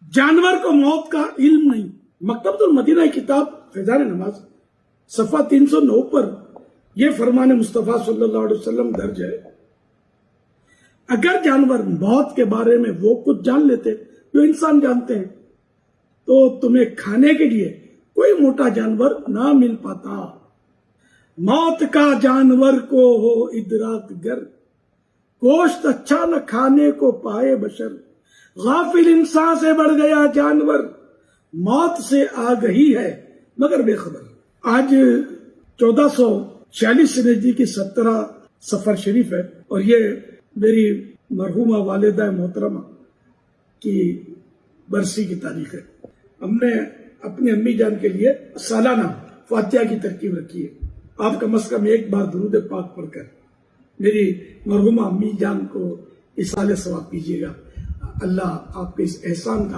जानवर को मौत का इल्म नहीं। मकतबतुल मदीना किताब फैजान नमाज सफ़ा 309 पर यह फरमान मुस्तफ़ा सल्लल्लाहु अलैहि वसल्लम दर्ज है, अगर जानवर मौत के बारे में वो कुछ जान लेते जो इंसान जानते हैं तो तुम्हें खाने के लिए कोई मोटा जानवर ना मिल पाता। मौत का जानवर को हो इदराक गर, गोश्त अच्छा न खाने को पाए बशर, गाफिल इंसान से बढ़ गया जानवर, मौत से आगही है मगर बेखबर। आज 1446 से नजदीकी 17 सफर शरीफ है और ये मेरी मरहूमा वालिदा मोहतरमा की बरसी की तारीख है। हमने अपनी अम्मी जान के लिए सालाना फातिहा की तरकीब रखी है। आप कम से कम एक बार दुरूद पाक पढ़कर मेरी मरहूमा अम्मी जान को इसाले सवाब कीजिएगा। अल्लाह आपके इस एहसान का